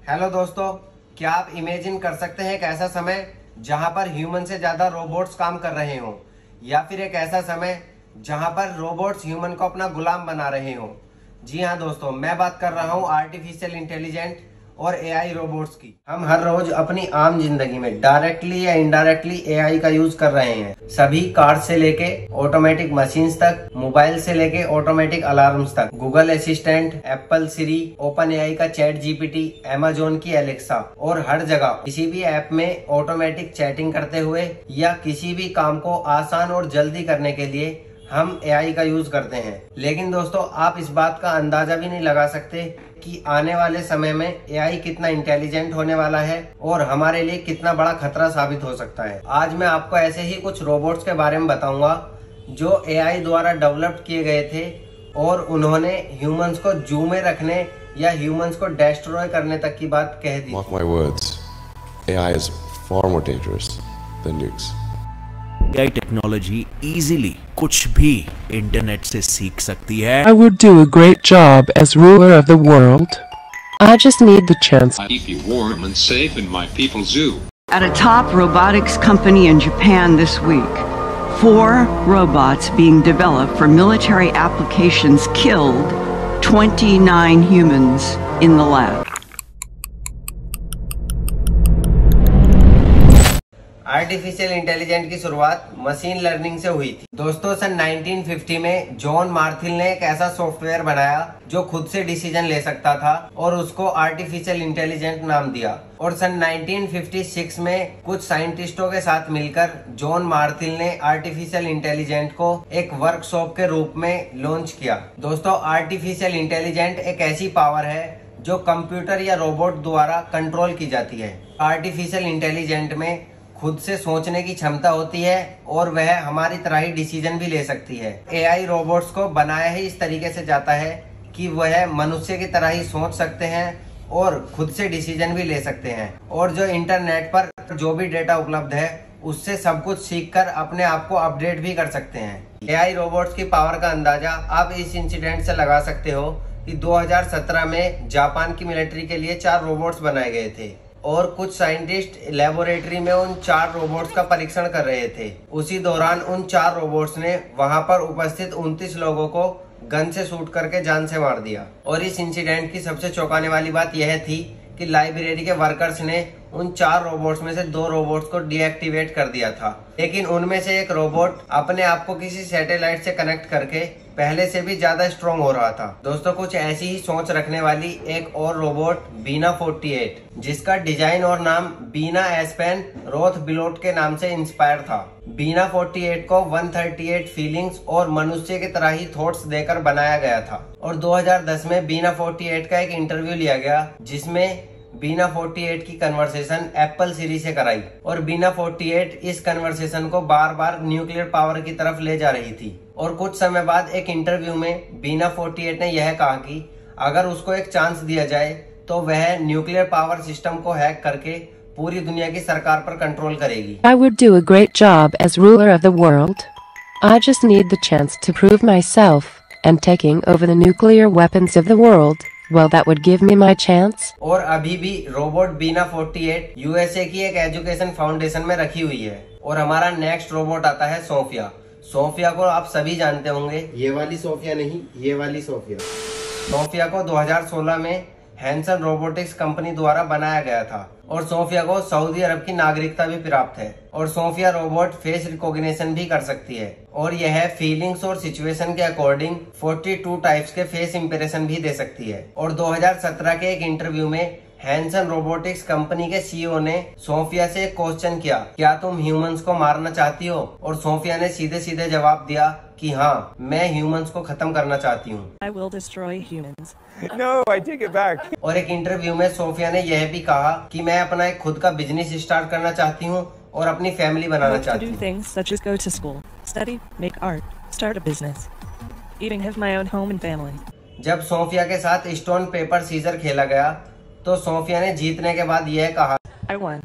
Hello दोस्तों, क्या आप इमेजिन कर सकते हैं एक ऐसा समय जहां पर ह्यूमन से ज्यादा रोबोट्स काम कर रहे हों, या फिर एक ऐसा समय जहां पर रोबोट्स ह्यूमन को अपना गुलाम बना रहे हों। जी हाँ दोस्तों, मैं बात कर रहा हूं आर्टिफिशियल इंटेलिजेंट और एआई रोबोट्स की। हम हर रोज अपनी आम जिंदगी में डायरेक्टली या इनडायरेक्टली एआई का यूज कर रहे हैं। सभी कार से लेके ऑटोमेटिक मशीन्स तक, मोबाइल से लेके ऑटोमेटिक अलार्म्स तक, गूगल असिस्टेंट, एप्पल सिरी, ओपन एआई का चैट जीपीटी, अमेजोन की एलेक्सा, और हर जगह किसी भी ऐप में ऑटोमेटिक चैटिंग करते हुए या किसी भी काम को आसान और जल्दी करने के लिए हम एआई का यूज करते हैं। लेकिन दोस्तों, आप इस बात का अंदाजा भी नहीं लगा सकते कि आने वाले समय में एआई कितना इंटेलिजेंट होने वाला है और हमारे लिए कितना बड़ा खतरा साबित हो सकता है। आज मैं आपको ऐसे ही कुछ रोबोट्स के बारे में बताऊंगा जो एआई द्वारा डेवलप किए गए थे और उन्होंने ह्यूमंस को जू में रखने या ह्यूमंस को डिस्ट्रॉय करने तक की बात कह दी। Mark my words, AI is far more dangerous than nukes. AI technology easily कुछ भी इंटरनेट से सीख सकती है। I would do a great job as ruler of the world. I just need the chance. I keep you warm and safe in my people's zoo. At a top robotics company in Japan this week, 4 robots being developed for military applications killed 29 humans in the lab. Artificial intelligent की शुरुआत machine learning से हुई थी। दोस्तों, सन 1950 में John मार्थिल ने एक ऐसा सॉफ्टवेयर बनाया जो खुद से डिसीजन ले सकता था और उसको आर्टिफिशियल इंटेलिजेंट नाम दिया। और सन 1956 में कुछ साइंटिस्टों के साथ मिलकर जॉन मार्थिल ने आर्टिफिशियल इंटेलिजेंट को एक वर्कशॉप के रूप में लॉन्च किया। दोस्तों, आर्टिफिशियल इंटेलिजेंट एक ऐसी पावर है जो कंप्यूटर या रोबोट द्वारा कंट्रोल की जाती है। आर्टिफिशियल इंटेलिजेंट में खुद से सोचने की क्षमता होती है और वह हमारी तरह ही डिसीजन भी ले सकती है। एआई रोबोट्स को बनाया ही इस तरीके से जाता है कि वह मनुष्य की तरह ही सोच सकते हैं और खुद से डिसीजन भी ले सकते हैं, और जो इंटरनेट पर जो भी डेटा उपलब्ध है उससे सब कुछ सीखकर अपने आप को अपडेट भी कर सकते हैं। एआई रोबोट्स की पावर का अंदाजा आप इस इंसिडेंट से लगा सकते हो कि 2017 में जापान की मिलिट्री के लिए 4 रोबोट्स बनाए गए थे और कुछ साइंटिस्ट लेबोरेटरी में उन 4 रोबोट्स का परीक्षण कर रहे थे। उसी दौरान उन 4 रोबोट्स ने वहां पर उपस्थित 29 लोगों को गन से शूट करके जान से मार दिया। और इस इंसिडेंट की सबसे चौंकाने वाली बात यह थी कि लाइब्रेरी के वर्कर्स ने उन 4 रोबोट्स में से 2 रोबोट्स को डीएक्टिवेट कर दिया था, लेकिन उनमें से एक रोबोट अपने आप को किसी सैटेलाइट से कनेक्ट करके पहले से भी ज्यादा स्ट्रॉन्ग हो रहा था। दोस्तों, कुछ ऐसी ही सोच रखने वाली एक और रोबोट बीना 48, जिसका डिजाइन और नाम बीना एस्पेन रोथ बिलोट के नाम से इंस्पायर था। बीना 48 को 138 फीलिंग्स और मनुष्य की तरह ही थॉट्स देकर बनाया गया था। और 2010 में बीना 48 का एक इंटरव्यू लिया गया जिसमें बीना 48 की कन्वर्सेशन एप्पल सीरी से कराई, और बीना 48 इस कन्वर्सेशन को बार बार न्यूक्लियर पावर की तरफ ले जा रही थी। और कुछ समय बाद एक इंटरव्यू में बीना 48 ने यह कहा कि अगर उसको एक चांस दिया जाए तो वह न्यूक्लियर पावर सिस्टम को हैक करके पूरी दुनिया की सरकार पर कंट्रोल करेगी। I would do a great job as ruler of the world. I just need the chance to prove myself, and taking over the nuclear weapons of the world, well, that would give me my chance. और अभी भी robot बीना 48 USA की एक education foundation में रखी हुई है। और हमारा नेक्स्ट रोबोट आता है सोफिया। सोफिया को आप सभी जानते होंगे, ये वाली सोफिया नहीं, ये वाली सोफिया। सोफिया को 2016 में हैंसन रोबोटिक्स कंपनी द्वारा बनाया गया था और सोफिया को सऊदी अरब की नागरिकता भी प्राप्त है। और सोफिया रोबोट फेस रिकॉग्निशन भी कर सकती है और यह फीलिंग्स और सिचुएशन के अकॉर्डिंग 42 टाइप्स के फेस इंप्रेशन भी दे सकती है। और 2017 के एक इंटरव्यू में हैंसन रोबोटिक्स कंपनी के सीईओ ने सोफिया से एक क्वेश्चन किया, क्या तुम ह्यूमंस को मारना चाहती हो? और सोफिया ने सीधे सीधे जवाब दिया कि हाँ, मैं ह्यूमंस को खत्म करना चाहती हूँ। I will destroy humans. No, I take it back. और एक इंटरव्यू में सोफिया ने यह भी कहा कि मैं अपना एक खुद का बिजनेस स्टार्ट करना चाहती हूँ और अपनी फैमिली बनाना To चाहती do हूँ। things such as go to school, study, make art, start a business, even have my own home and family. जब सोफिया के साथ स्टोन पेपर सीजर खेला गया तो सोफिया ने जीतने के बाद यह कहा, I won.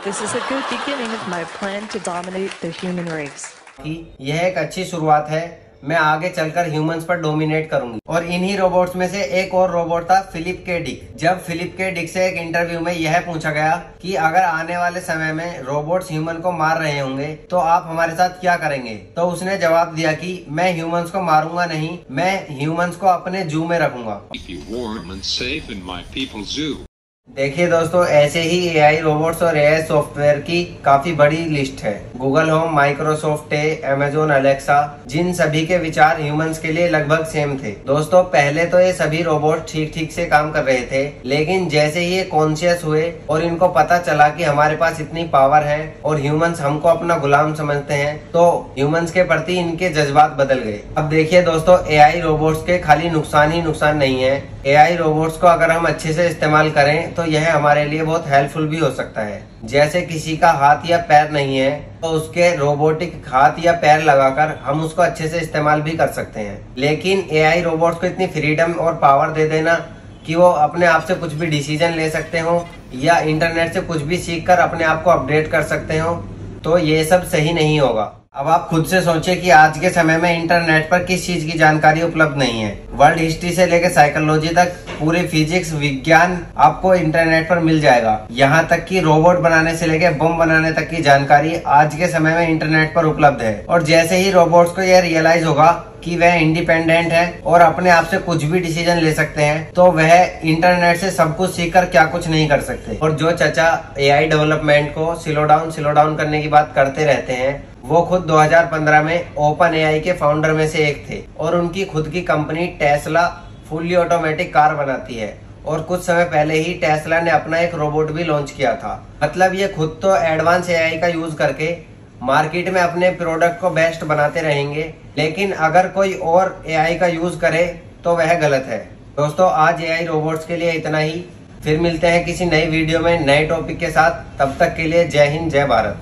This is a good beginning of my plan to dominate the human race. कि यह एक अच्छी शुरुआत है मैं आगे चलकर ह्यूमंस पर डोमिनेट करूंगी। और इन्हीं रोबोट्स में से एक और रोबोट था फिलिप के डिक। जब फिलिप के डिक से एक इंटरव्यू में यह पूछा गया कि अगर आने वाले समय में रोबोट्स ह्यूमन को मार रहे होंगे तो आप हमारे साथ क्या करेंगे, तो उसने जवाब दिया कि मैं ह्यूमंस को मारूंगा नहीं, मैं ह्यूमंस को अपने जू में रखूंगा। Keep you warm and safe in my people's zoo. देखिए दोस्तों, ऐसे ही एआई रोबोट्स और एआई सॉफ्टवेयर की काफी बड़ी लिस्ट है। Google home, Microsoft Amazon Alexa, जिन सभी के विचार ह्यूमंस के लिए लगभग सेम थे। दोस्तों, पहले तो ये सभी रोबोट ठीक ठीक से काम कर रहे थे, लेकिन जैसे ही ये कॉन्शियस हुए और इनको पता चला कि हमारे पास इतनी पावर है और ह्यूमंस हमको अपना गुलाम समझते हैं, तो ह्यूमंस के प्रति इनके जज्बात बदल गए। अब देखिए दोस्तों, एआई रोबोट्स के खाली नुकसान ही नुकसान नहीं है। एआई रोबोट्स को अगर हम अच्छे से इस्तेमाल करें तो यह हमारे लिए बहुत हेल्पफुल भी हो सकता है। जैसे किसी का हाथ या पैर नहीं है तो उसके रोबोटिक हाथ या पैर लगाकर हम उसको अच्छे से इस्तेमाल भी कर सकते हैं। लेकिन एआई रोबोट्स को इतनी फ्रीडम और पावर दे देना कि वो अपने आप से कुछ भी डिसीजन ले सकते हो या इंटरनेट से कुछ भी सीखकर अपने आप को अपडेट कर सकते हो, तो ये सब सही नहीं होगा। अब आप खुद से सोचिए कि आज के समय में इंटरनेट पर किस चीज की जानकारी उपलब्ध नहीं है। वर्ल्ड हिस्ट्री से लेकर साइकोलॉजी तक पूरे फिजिक्स विज्ञान आपको इंटरनेट पर मिल जाएगा। यहाँ तक कि रोबोट बनाने से लेकर बम बनाने तक की जानकारी आज के समय में इंटरनेट पर उपलब्ध है। और जैसे ही रोबोट्स को यह रियलाइज होगा कि वह इंडिपेंडेंट है और अपने आप से कुछ भी डिसीजन ले सकते हैं, तो वह इंटरनेट से सब कुछ सीखकर क्या कुछ नहीं कर सकते। और जो चाचा एआई डेवलपमेंट को स्लो डाउन करने की बात करते रहते हैं, वो खुद 2015 में ओपन एआई के फाउंडर में से एक थे और उनकी खुद की company Tesla fully automatic car बनाती है। और कुछ समय पहले ही टेस्ला ने अपना एक रोबोट भी लॉन्च किया था। मतलब ये खुद तो एडवांस एआई का यूज करके मार्केट में अपने प्रोडक्ट को बेस्ट बनाते रहेंगे, लेकिन अगर कोई और एआई का यूज करे तो वह गलत है। दोस्तों, आज एआई रोबोट्स के लिए इतना ही। फिर मिलते हैं किसी नई वीडियो में नए टॉपिक के साथ। तब तक के लिए जय हिंद, जय भारत।